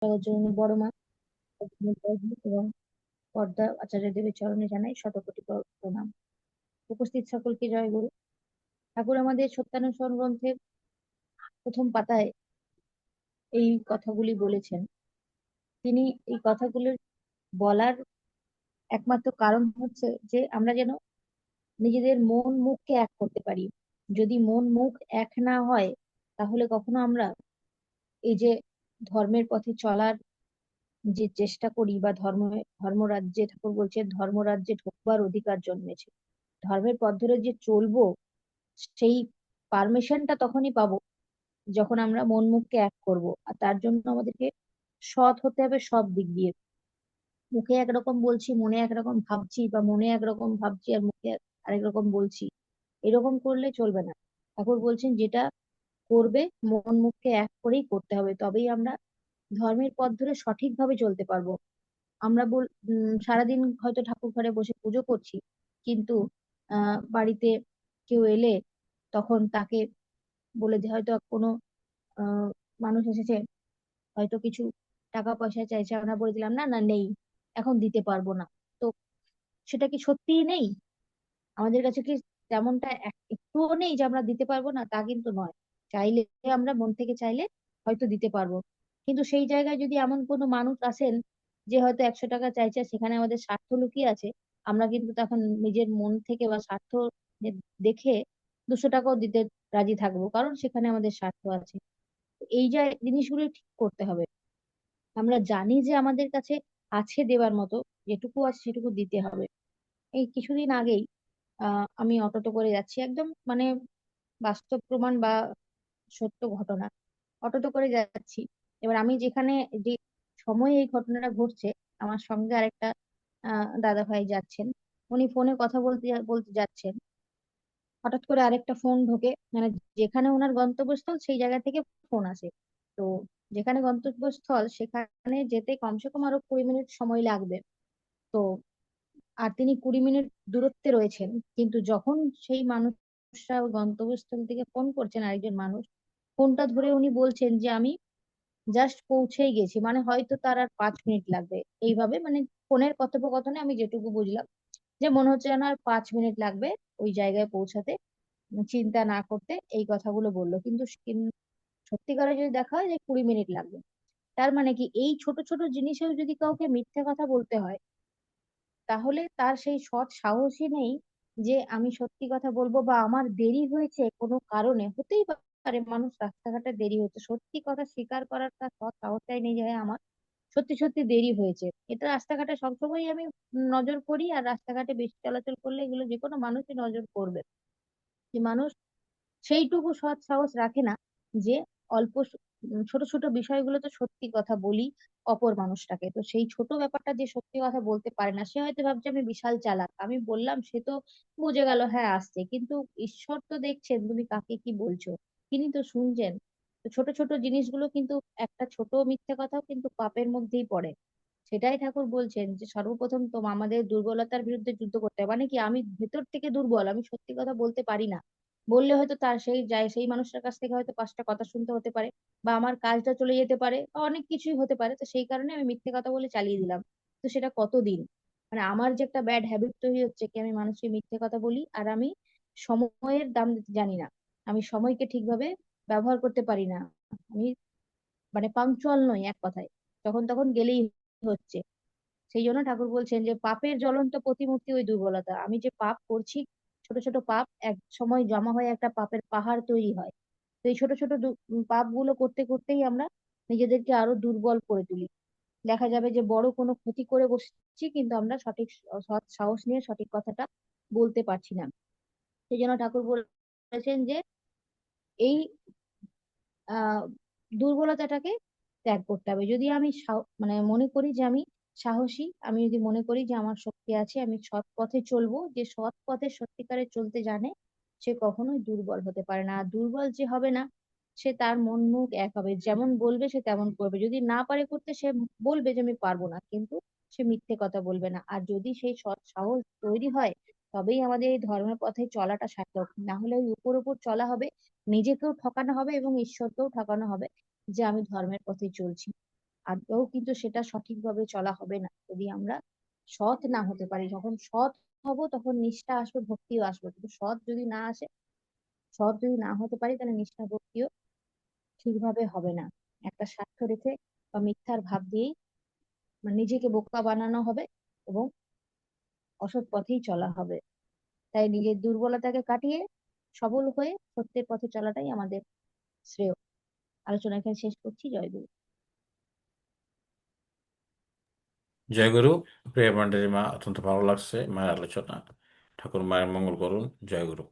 জন্য বড় মা এবং পর্দা আচার্য দেবের চরণে জানাই শতকোটি প্রণাম। উপস্থিত সকলকে জয় গুরু। ঠাকুর আমাদের সত্যানুসরণ গ্রন্থের প্রথম পাতায় এই কথাগুলি বলেছেন। তিনি এই কথাগুলো বলার একমাত্র কারণ হচ্ছে যে আমরা যেন নিজেদের মন মুখকে এক করতে পারি। যদি মন মুখ এক না হয় তাহলে কখনো আমরা এই যে ধর্মের পথে চলার যে চেষ্টা করি বা ধর্মরাজ্যে, ঠাকুর বলছে ধর্মরাজ্যে ঢোকবার অধিকার জন্মেছে, ধর্মের পথ ধরে যে চলবো সেই পারমিশনটা তখনই পাবো যখন আমরা মন মুখকে এক করব। আর তার জন্য আমাদেরকে সৎ হতে হবে সব দিক দিয়ে। মুখে একরকম বলছি মনে একরকম ভাবছি, বা মনে একরকম ভাবছি আর মুখে আরেক রকম বলছি, এরকম করলে চলবে না। ঠাকুর বলছেন যেটা করবে মন মুখকে এক করেই করতে হবে, তবেই আমরা ধর্মের পথ ধরে সঠিকভাবে চলতে পারবো। আমরা সারাদিন হয়তো ঠাকুর ঘরে বসে পুজো করছি, কিন্তু বাড়িতে কেউ এলে তখন তাকে বলে যে হয়তো কোনো আহ মানুষ এসেছে, হয়তো কিছু টাকা পয়সা চাইছে, আমরা বলে দিলাম না না নেই, এখন দিতে পারবো না। তো সেটা কি সত্যিই নেই? আমাদের কাছে কি তেমনটা একটুও নেই যে আমরা দিতে পারবো না? তা কিন্তু নয়। চাইলে, আমরা মন থেকে চাইলে হয়তো দিতে পারবো। কিন্তু সেই জায়গায় যদি এমন কোনো মানুষ আসেন যে হয়তো 100 টাকা চাইছে, সেখানে আমাদের স্বার্থ লুকিয়ে আছে, আমরা কিন্তু তখন নিজের মন থেকে বা স্বার্থ দেখে 200 টাকাও দিতে রাজি থাকবো, কারণ সেখানে আমাদের স্বার্থ আছে। এই যে জিনিসগুলো ঠিক করতে হবে। আমরা জানি যে আমাদের কাছে আছে দেওয়ার মতো, যেটুকু আছে সেটুকু দিতে হবে। এই কিছুদিন আগেই আমি অটোতে করে যাচ্ছি, একদম মানে বাস্তব প্রমাণ বা সত্য ঘটনা। অটোতে করে যাচ্ছি, এবার আমি যেখানে যে সময় এই ঘটনাটা ঘটছে, আমার সঙ্গে আরেকটা দাদা ভাই যাচ্ছেন। উনি ফোনে কথা বলতে বলতে যাচ্ছেন, হঠাৎ করে আরেকটা ফোন ঢোকে, মানে যেখানে ওনার গন্তব্যস্থল সেই জায়গা থেকে ফোন আসে। তো যেখানে গন্তব্যস্থল সেখানে যেতে কমসে কম আরো 20 মিনিট সময় লাগবে। তো আর তিনি 20 মিনিট দূরত্বে রয়েছেন, কিন্তু যখন সেই মানুষটা ওই গন্তব্যস্থল থেকে ফোন করছেন আরেকজন মানুষ, ফোনটা ধরে উনি বলছেন যে আমি জাস্ট পৌঁছেই গেছি, মানে হয়তো তার আর 5 মিনিট লাগবে। এইভাবে মানে ফোনের কথোপকথনে আমি যেটুকু বুঝলাম যে মনে হচ্ছে যেন আর 5 মিনিট লাগবে ওই জায়গায় পৌঁছাতে, চিন্তা না করতে এই কথাগুলো বললো। কিন্তু সত্যিকারে যদি দেখা হয় যে 20 মিনিট লাগবে, তার মানে কি এই ছোট ছোট জিনিসেও যদি কাউকে মিথ্যে কথা বলতে হয়, তাহলে তার সেই সৎ সাহসই নেই যে আমি সত্যি কথা বলবো, বা আমার দেরি হয়েছে কোনো কারণে, হতেই পারে মানুষ রাস্তাঘাটে দেরি হচ্ছে, সত্যি কথা স্বীকার করার তার সৎ সাহসটাই নেই যে হ্যাঁ আমার সত্যি সত্যি দেরি হয়েছে। এটা রাস্তাঘাটে সবসময় আমি নজর করি, আর রাস্তাঘাটে বেশি চলাচল করলে এগুলো যে কোনো মানুষই নজর করবে, যে মানুষ সেইটুকু সৎ সাহস রাখে না যে অল্প ছোট ছোট বিষয়গুলো তো সত্যি কথা বলি অপর মানুষটাকে। তো সেই ছোট ব্যাপারটা যে সত্যি কথা বলতে পারে না, সে হয়তো ভাবছে আমি বিশাল চালাক, আমি বললাম সে তো বুঝে গেল হ্যাঁ আসছে, কিন্তু ঈশ্বর তো দেখছেন তুমি কাকে কি বলছো, তিনি তো শুনছেন। তো ছোট ছোট জিনিসগুলো কিন্তু, একটা ছোট মিথ্যে কথাও কিন্তু পাপের মধ্যেই পড়ে। সেটাই ঠাকুর বলছেন যে সর্বপ্রথম তো আমাদের দুর্বলতার বিরুদ্ধে যুদ্ধ করতে হবে। মানে কি, আমি ভেতর থেকে দুর্বল, আমি সত্যি কথা বলতে পারি না, বললে হয়তো তার সেই মানুষটার কাছ থেকে হয়তো 5টা কথা শুনতে হতে পারে, বা আমার কাজটা চলে যেতে পারে, বা অনেক কিছুই হতে পারে। তো সেই কারণে আমি মিথ্যে কথা বলে চালিয়ে দিলাম। তো সেটা কতদিন, মানে আমার যে একটা ব্যাড হ্যাবিট তৈরি হচ্ছে কি, আমি মানুষকে মিথ্যে কথা বলি, আর আমি সময়ের দাম দিতে জানি না, আমি সময়কে ঠিকভাবে ব্যবহার করতে পারি না, আমি মানে পাংচুয়াল নই এক কথায়, যখন তখন গেলেই হচ্ছে। সেই জন্য ঠাকুর বলছেন যে পাপের জ্বলন্ত প্রতিমূর্তি ওই দুর্বলতা। আমি যে পাপ করছি, ছোট ছোট পাপ এক সময় জমা হয়ে একটা পাপের পাহাড় তৈরি হয়। তো এই ছোট ছোট পাপগুলো করতে করতেই আমরা নিজেদেরকে আরো দুর্বল করে তুলি। দেখা যাবে যে বড় কোনো ক্ষতি করে বসছি, কিন্তু আমরা সঠিক সৎ সাহস নিয়ে সঠিক কথাটা বলতে পারছি না। সেই জন্য ঠাকুর বলেছেন যে এই আহ দুর্বলতাটাকে ত্যাগ করতে হবে। যদি আমি মানে মনে করি যে আমি সাহসী, আমি যদি মনে করি যে আমার শক্তি আছে, আমি সৎ পথে চলবো, যে সৎ পথে সত্যিকারে চলতে জানে সে কখনোই দুর্বল হতে পারে না। আর দুর্বল যে হবে না, সে তার মন মুখ এক হবে, যেমন বলবে সে তেমন করবে। যদি না পারে করতে, সে বলবে যে আমি পারবো না, কিন্তু সে মিথ্যে কথা বলবে না। আর যদি সেই সৎ সাহস তৈরি হয়, তবেই আমাদের এই ধর্মের পথে চলাটা সার্থক। না হলে ওই উপর উপর চলা হবে, নিজেকেও ঠকানো হবে এবং ঈশ্বরকেও ঠকানো হবে যে আমি ধর্মের পথে চলছি। আদৌ কিন্তু সেটা সঠিকভাবে চলা হবে না যদি আমরা সৎ না হতে পারি। যখন সৎ হব তখন নিষ্ঠা আসবে, ভক্তিও আসবে, কিন্তু সৎ যদি না আসে, সৎ যদি না হতে পারি, তাহলে নিষ্ঠা ভক্তিও ঠিকভাবে হবে না। একটা স্বার্থ রেখে বা মিথ্যার ভাব দিয়েই মানে নিজেকে বোকা বানানো হবে এবং অসৎ পথেই চলা হবে। তাই নিজের দুর্বলতাকে কাটিয়ে সবল হয়ে সত্যের পথে চলাটাই আমাদের শ্রেয়। আলোচনা এখানে শেষ করছি। জয় গুরু। জয় গুরু। প্রিয় ভান্ডারী মা, অত্যন্ত ভালো লাগছে মায়ের আলোচনা। ঠাকুর মায়ের মঙ্গল করুন। জয় গুরু।